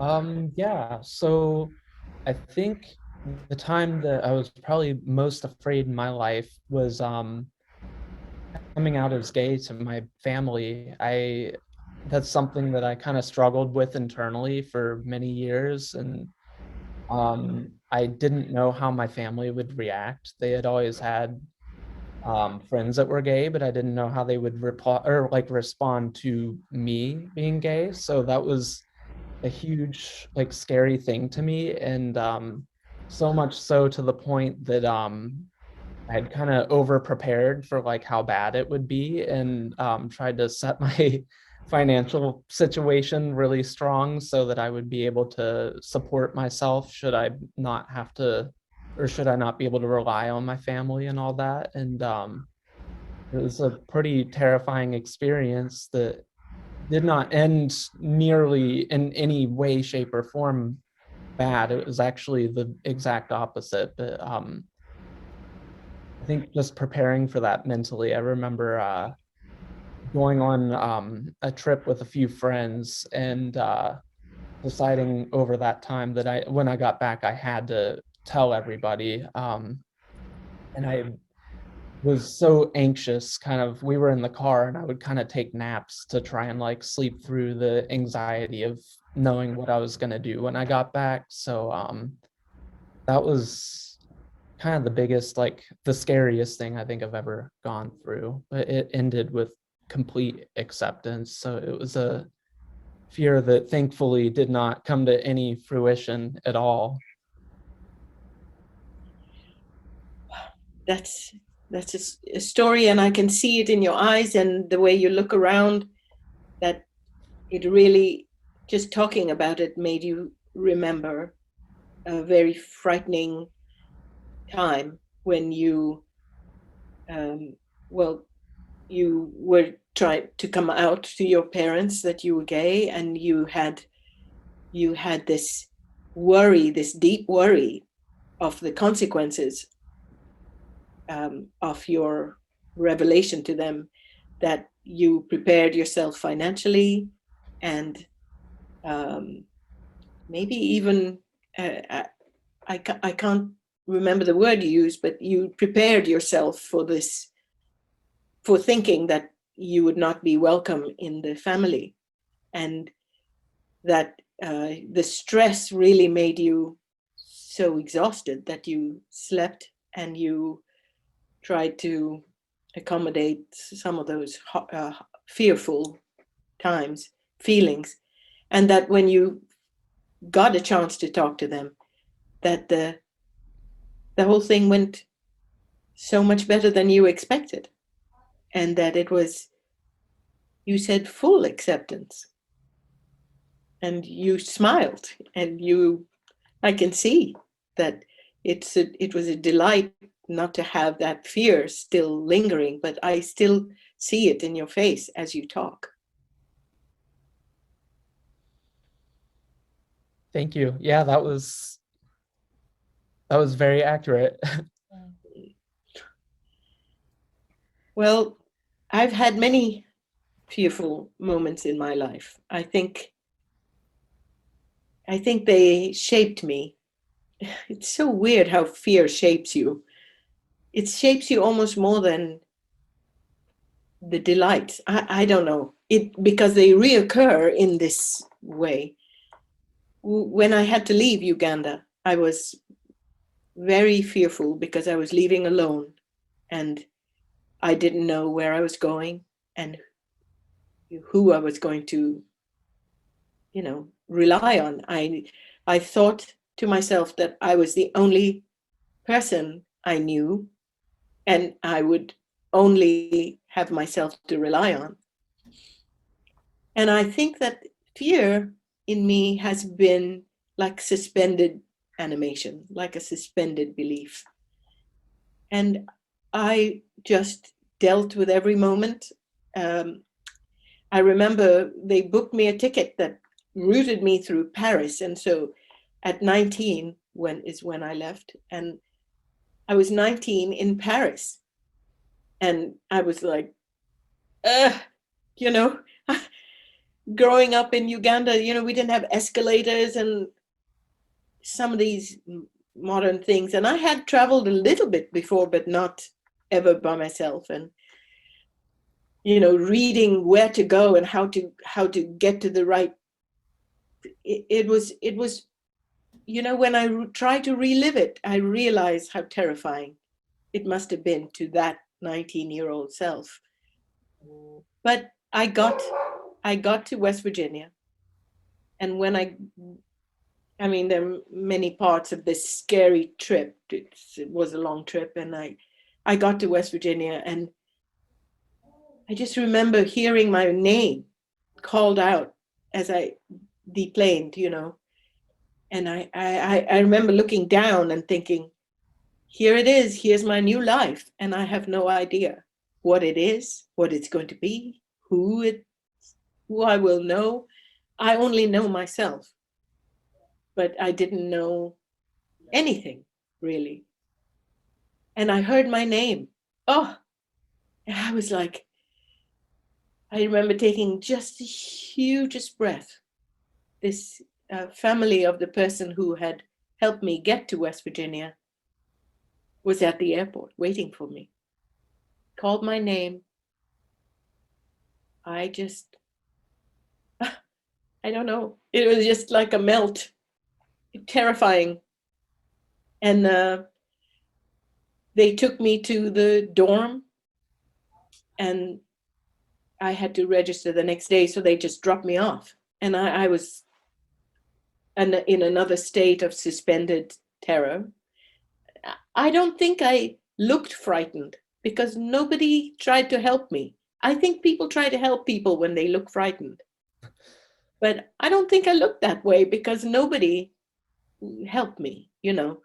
Yeah, so I think the time that I was probably most afraid in my life was coming out as gay to my family. I That's something that I kind of struggled with internally for many years, and I didn't know how my family would react. They had always had friends that were gay, but I didn't know how they would reply or like respond to me being gay. So that was a huge like scary thing to me, and so much so to the point that I had kind of over prepared for like how bad it would be, and tried to set my financial situation really strong so that I would be able to support myself should I not have to, or should I not be able to rely on my family and all that. And it was a pretty terrifying experience that did not end nearly in any way, shape, or form bad. It was actually the exact opposite. But I think just preparing for that mentally, I remember going on a trip with a few friends and deciding over that time that when I got back, I had to tell everybody. And I was so anxious, kind of, we were in the car and I would kind of take naps to try and like sleep through the anxiety of knowing what I was going to do when I got back. So that was kind of the biggest, like the scariest thing I think I've ever gone through, but it ended with complete acceptance. So it was a fear that thankfully did not come to any fruition at all. That's that's a story, and I can see it in your eyes and the way you look around. That it really, just talking about it, made you remember a very frightening time when you, um, well, you were trying to come out to your parents that you were gay, and you had this worry, this deep worry of the consequences, of your revelation to them, that you prepared yourself financially, and um, maybe even, uh, I can't remember the word you used, but you prepared yourself for this, for thinking that you would not be welcome in the family, and that the stress really made you so exhausted that you slept, and you tried to accommodate some of those fearful times, feelings, and that when you got a chance to talk to them, that the whole thing went so much better than you expected, and that it was, you said, full acceptance, and you smiled, and you, I can see that it was a delight not to have that fear still lingering, but I still see it in your face as you talk. Thank you. Yeah, that was very accurate. Well, I've had many fearful moments in my life. I think they shaped me. It's so weird how fear shapes you. It shapes you almost more than the delights. I don't know. It, because they reoccur in this way. When I had to leave Uganda, I was very fearful because I was leaving alone, and I didn't know where I was going and who I was going to, rely on. I thought to myself that I was the only person I knew, and I would only have myself to rely on. And I think that fear in me has been like suspended animation, like a suspended belief. And I just dealt with every moment. Um, I remember they booked me a ticket that routed me through Paris. And so at 19, when I left, and I was 19 in Paris. And I was like, uh, you know, growing up in Uganda, we didn't have escalators and some of these modern things. And I had traveled a little bit before, but not ever by myself. And reading where to go and how to get to the right. It was when I try to relive it, I realize how terrifying it must have been to that 19-year-old self. But I got to West Virginia, and when I mean, there are many parts of this scary trip. It was a long trip, and I got to West Virginia, and I just remember hearing my name called out as I deplaned. And I remember looking down and thinking, here it is, here's my new life, and I have no idea what it is, what it's going to be, who I will know. I only know myself, but I didn't know anything really. And I heard my name. Oh, and I was like, I remember taking just the hugest breath. This family of the person who had helped me get to West Virginia was at the airport waiting for me, called my name. I just, I don't know. It was just like a melt, terrifying. And they took me to the dorm, and I had to register the next day. So they just dropped me off. And I was in another state of suspended terror. I don't think I looked frightened because nobody tried to help me. I think people try to help people when they look frightened. But I don't think I looked that way because nobody helped me. And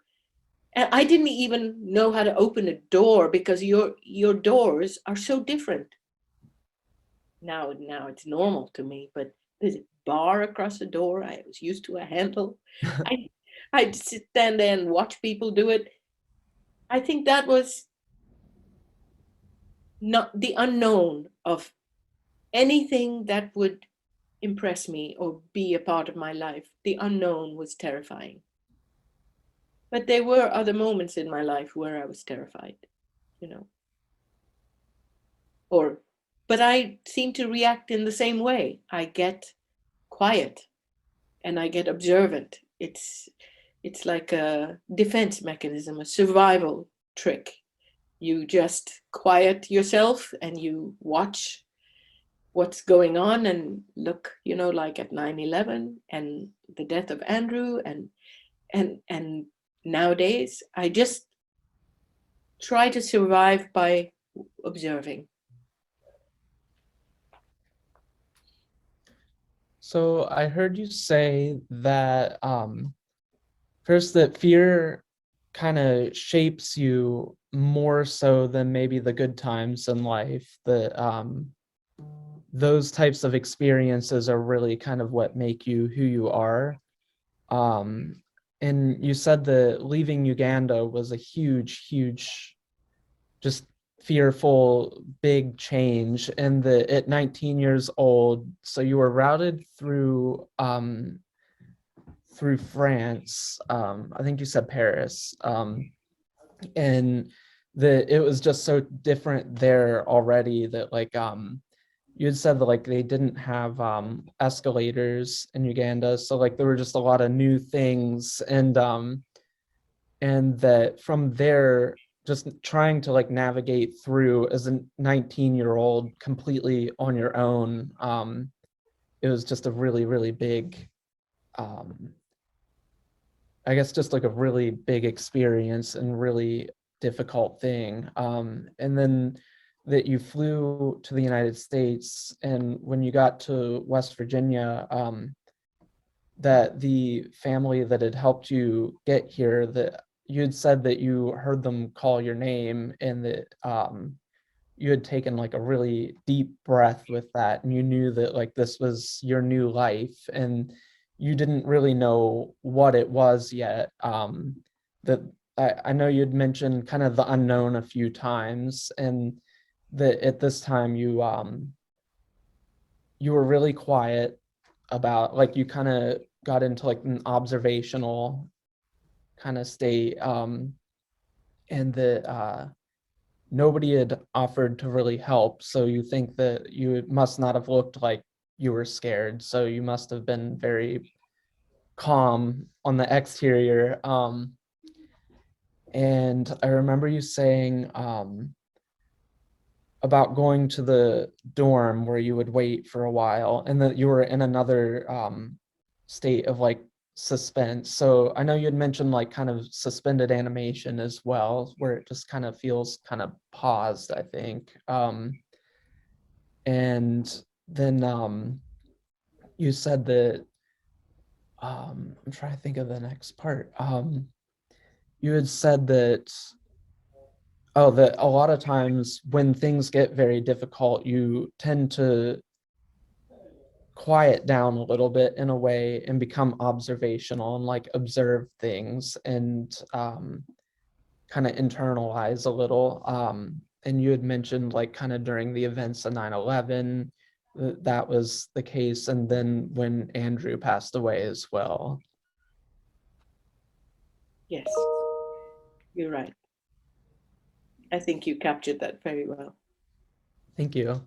I didn't even know how to open a door because your doors are so different. Now it's normal to me, but there's a bar across the door. I was used to a handle. I I'd stand there and watch people do it. I think that was not the unknown of anything that would impress me or be a part of my life. The unknown was terrifying. But there were other moments in my life where I was terrified, you know. Or but I seem to react in the same way. I get quiet and I get observant. It's like a defense mechanism, a survival trick. You just quiet yourself and you watch what's going on and look, like at 9/11 and the death of Andrew and nowadays I just try to survive by observing. So I heard you say that first that fear kind of shapes you more so than maybe the good times in life. That those types of experiences are really kind of what make you who you are. Um, and you said that leaving Uganda was a huge, just fearful, big change. And that at 19 years old, so you were routed through France. I think you said Paris. And that it was just so different there already that you had said that like they didn't have escalators in Uganda, so like there were just a lot of new things, and that from there just trying to like navigate through as a 19-year-old completely on your own, it was just a really big, um I guess just like a really big experience and really difficult thing. And then that you flew to the United States, and when you got to West Virginia, that the family that had helped you get here, that you had said that you heard them call your name, and that you had taken like a really deep breath with that, and you knew that like this was your new life, and you didn't really know what it was yet. That I know you'd mentioned kind of the unknown a few times, and that at this time you were really quiet about, like, you kind of got into like an observational kind of state, and that nobody had offered to really help. So you think that you must not have looked like you were scared. So you must have been very calm on the exterior. And I remember you saying about going to the dorm where you would wait for a while and that you were in another state of like suspense. So I know you had mentioned like kind of suspended animation as well, where it just kind of feels kind of paused, I think. And then you said that I'm trying to think of the next part. You had said that, oh, that a lot of times when things get very difficult, you tend to quiet down a little bit in a way and become observational and like observe things and kind of internalize a little. And you had mentioned like kind of during the events of 9/11, that was the case. And then when Andrew passed away as well. Yes, you're right. I think you captured that very well. Thank you.